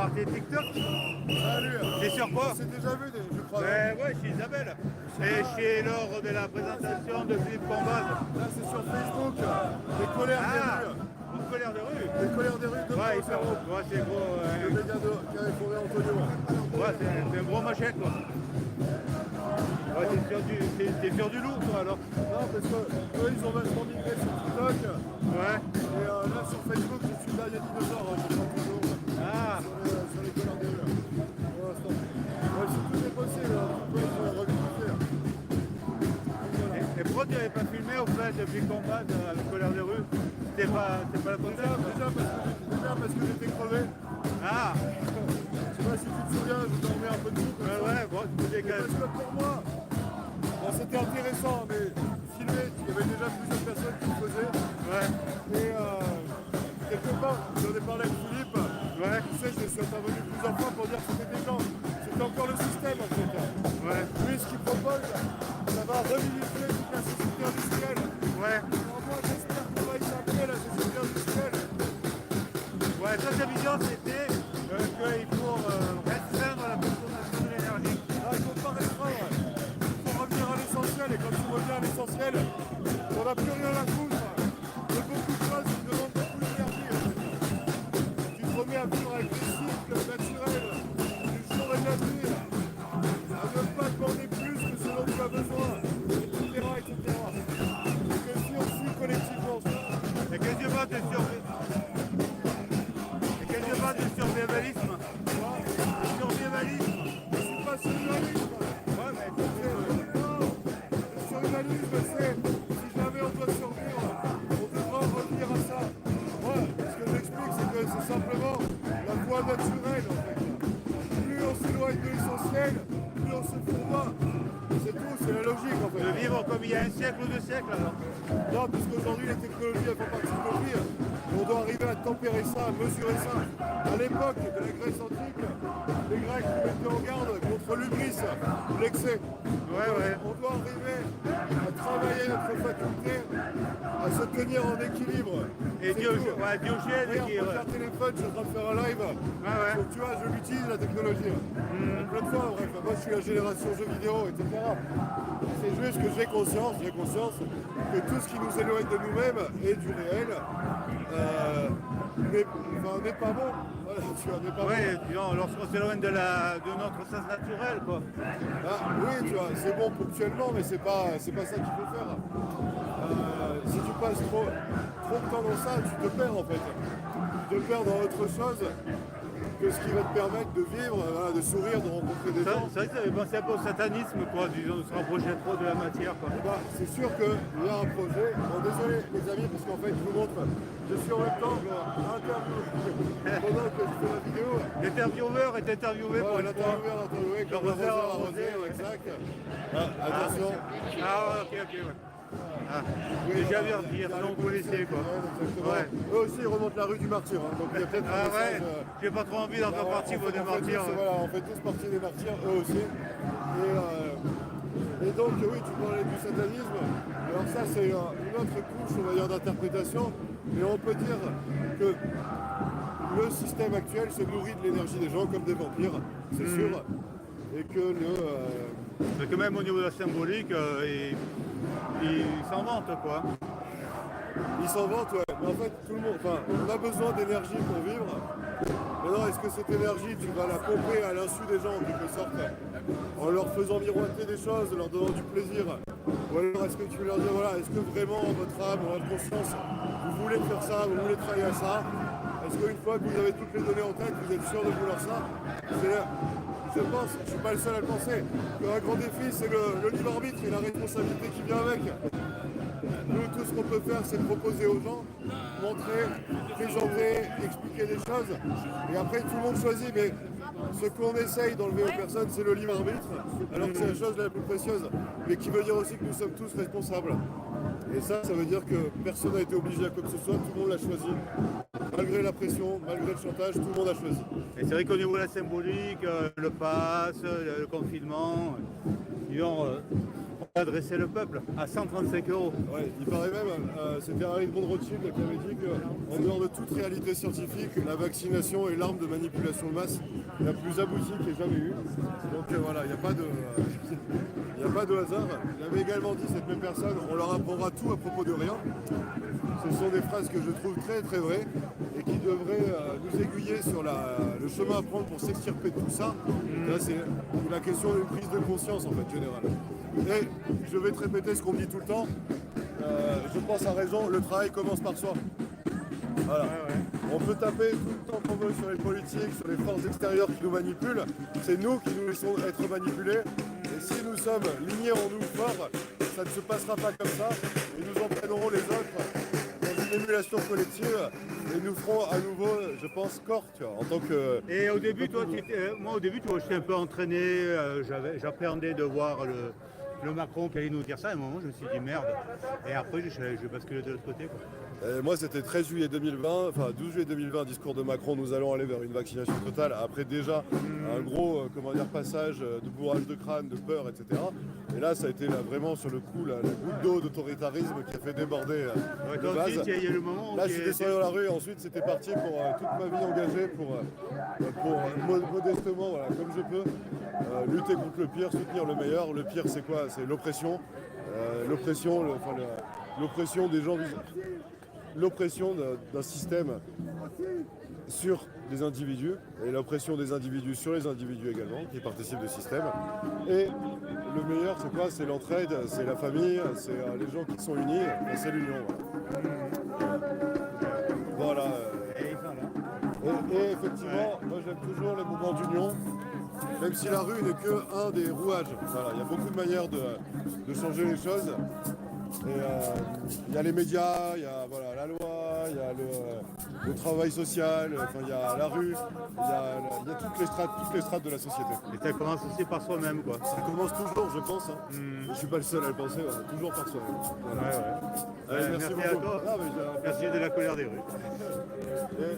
tes TikTok. Salut. C'est sur quoi? On s'est déjà vu, je crois. Ouais, chez Isabelle. Et chez lors de la présentation de Philippe Combaz. Là, c'est sur Facebook. Les colères des rues. Une colère de rue. Les colères des rues de Ouais, Pau. ouais, c'est gros. Le méga qui avait fondé Antonio. Ouais, c'est un gros machin, quoi. Ouais, t'es sur du lourd, toi, alors. Non, parce que eux, ils ont vachement migré sur TikTok. Ouais. Et là, sur Facebook, je suis là, il y a dinosaures. Je prends toujours Ah. sur les colères des rues. Pour l'instant. Ouais, si tout est possible, on peut revisiter. Et pourquoi tu n'avais pas filmé, au fait, depuis le combat de la colère des rues? C'était pas la bonne Déjà parce que j'étais crevé. Ah. Je sais pas si tu te souviens, je dormais un peu dessous. Ouais, bon, tu faisais Parce que pour moi, bon, c'était intéressant, mais filmer, il y avait déjà plusieurs personnes qui le faisaient. Ouais. Et quelque part, j'en ai parlé avec Philippe. Ouais. Tu sais, je suis intervenu plusieurs fois pour dire que c'était des gens. C'était encore le système en fait. Ouais. Lui, ce qu'il propose, ça va revivifier toute la société industrielle. Ouais. Alors moi, j'espère qu'on va y s'appeler la société industrielle. Ouais, ça, sa vision, c'était qu'il faut restreindre la consommation de l'énergie. Là, il ne faut pas restreindre. Il faut revenir à l'essentiel. Et quand tu reviens à l'essentiel, on n'a plus rien à foutre de beaucoup de choses qui demandent beaucoup d'énergie. Tu te remets à vivre avec des cycles naturels du jour et de la nuit, à ne pas demander plus que ce dont tu as besoin, etc. etc. Et que si on suit collectivement ça, Et qu'est-ce que tu penses de survivalisme? Le survivalisme. je ne suis pas survivaliste. Ouais, mais Le survivalisme, c'est si jamais on doit survivre, on devra revenir à ça. Ouais, ce que j'explique, c'est que c'est simplement la voie naturelle en fait. Plus on s'éloigne de l'essentiel, plus on se fourvoie. C'est tout, c'est la logique en fait. de vivre comme il y a un siècle ou deux siècles, alors. Non, puisqu'aujourd'hui les technologies elles font partie de nos vies. On doit arriver à tempérer ça, à mesurer ça. À l'époque de la Grèce antique, les Grecs nous mettaient en garde contre l'hubris, l'excès. Ouais. On doit arriver à travailler notre faculté, à se tenir en équilibre. Et C'est Diogène, tout. ouais, Diogène Regarde, qui... moi, j'ai un téléphone, je suis en train de faire un live. ouais. Donc tu vois, je l'utilise la technologie. Plein de fois, bref, moi je suis la génération jeux vidéo, etc. C'est juste que j'ai conscience que tout ce qui nous éloigne de nous-mêmes et du réel n'est pas bon. Voilà, tu vois, n'est pas Ouais, bon. disons, lorsqu'on s'éloigne de notre sens naturel, quoi. Ah, oui, tu vois, c'est bon ponctuellement, mais c'est pas ça qu'il faut faire. Si tu passes trop de temps dans ça, tu te perds en fait. Tu te perds dans autre chose que ce qui va te permettre de vivre, voilà, de sourire, de rencontrer des gens. C'est vrai que ça fait penser un peu au satanisme, quoi, disons, de se rapprocher trop de la matière, quoi. Bah, c'est sûr qu'il y a un projet. Bon, désolé les amis, parce qu'en fait, je vous montre, je suis en même temps interview pendant que je fais la vidéo. L'intervieweur est interviewé pour Ouais, une fois. l'interviewé, comme Le roseur arrosé, arrosé, exact. Ah, attention. Ah, ok, ouais. Ah, déjà bien dire, donc vous laissez, quoi. Ouais. Eux aussi, ils remontent la rue du martyr. Hein, donc il y a peut-être un Ah ouais, message, j'ai pas trop envie d'en faire partie, moi, des martyrs. Voilà, on fait tous partie des martyrs, eux aussi. Et donc, oui, tu parlais du satanisme. Alors ça, c'est une autre couche, on va dire, d'interprétation. Mais on peut dire que le système actuel se nourrit de l'énergie des gens comme des vampires, c'est sûr. Et que C'est que même au niveau de la symbolique, ils s'en vantent, quoi. ils s'en vantent, ouais. Mais en fait, tout le monde, enfin, on a besoin d'énergie pour vivre. Maintenant, est-ce que cette énergie, tu vas la pomper à l'insu des gens, en quelque sorte, en leur faisant miroiter des choses, en leur donnant du plaisir? Ou alors, est-ce que tu veux leur dire, voilà, est-ce que vraiment, votre âme, votre conscience, vous voulez faire ça, vous voulez travailler à ça? Est-ce qu'une fois que vous avez toutes les données en tête, vous êtes sûr de vouloir ça? Je pense, je ne suis pas le seul à le penser, qu'un grand défi, c'est le libre arbitre et la responsabilité qui vient avec. Nous, tout ce qu'on peut faire, c'est de proposer aux gens, montrer, présenter, expliquer des choses. Et après, tout le monde choisit. Mais ce qu'on essaye d'enlever aux personnes, c'est le libre arbitre, alors que c'est la chose la plus précieuse. Mais qui veut dire aussi que nous sommes tous responsables. Et ça veut dire que personne n'a été obligé à quoi que ce soit, tout le monde l'a choisi. Malgré la pression, malgré le chantage, tout le monde a choisi. Et c'est vrai qu'au niveau de la symbolique, le pass, le confinement, disons, Adresser le peuple à 135 euros. Ouais, il paraît même, c'était Harry de Rothschild qui avait dit qu'en dehors de toute réalité scientifique, la vaccination est l'arme de manipulation de masse la plus aboutie qu'il ait jamais eue. Donc voilà, il n'y a pas de... Il n'y a pas de hasard. Il avait également dit, cette même personne, on leur apprendra tout à propos de rien. Ce sont des phrases que je trouve très très vraies et qui devraient nous aiguiller sur le chemin à prendre pour s'extirper de tout ça. Là, c'est la question d'une prise de conscience en fait générale. Et je vais te répéter ce qu'on dit tout le temps. Je pense à raison, le travail commence par soi. Voilà. On peut taper tout le temps qu'on veut sur les politiques, sur les forces extérieures qui nous manipulent. C'est nous qui nous laissons être manipulés. Et si nous sommes lignés en nous forts, ça ne se passera pas comme ça. Et nous entraînerons les autres dans une émulation collective. Et nous ferons à nouveau, je pense, corps, tu vois, en tant que... Et au début, moi au début, tu vois, j'étais un peu entraîné, j'appréhendais de voir le Macron qui allait nous dire ça. À un moment, je me suis dit merde. Et après, je basculais de l'autre côté, quoi. Moi, c'était 13 juillet 2020, enfin 12 juillet 2020, discours de Macron, nous allons aller vers une vaccination totale. Après déjà un gros passage de bourrage de crâne, de peur, etc. Et là, ça a été vraiment sur le coup la goutte d'eau d'autoritarisme qui a fait déborder le vase. Ensuite, il y a eu le moment où là, je suis descendu dans la rue et ensuite, c'était parti pour toute ma vie engagée pour modestement, voilà, comme je peux, lutter contre le pire, soutenir le meilleur. Le pire, c'est quoi? C'est l'oppression. L'oppression des gens, l'oppression d'un système sur des individus et l'oppression des individus sur les individus également qui participent du système. Et le meilleur, c'est quoi? C'est l'entraide, c'est la famille, c'est les gens qui sont unis, c'est l'union. Voilà. Et effectivement, moi j'aime toujours les mouvements d'union, même si la rue n'est qu'un des rouages. Voilà, il y a beaucoup de manières de changer les choses. Et il y a les médias, il y a la loi, il y a le travail social, il y a la rue, il y a toutes les strates de la société. Et ça commence aussi par soi-même, quoi. Ça commence toujours, je pense. Hein. Je suis pas le seul à le penser, toujours par soi-même. Voilà. Ouais. Allez, merci beaucoup. À toi. Ah, mais Merci de la colère des rues. Et...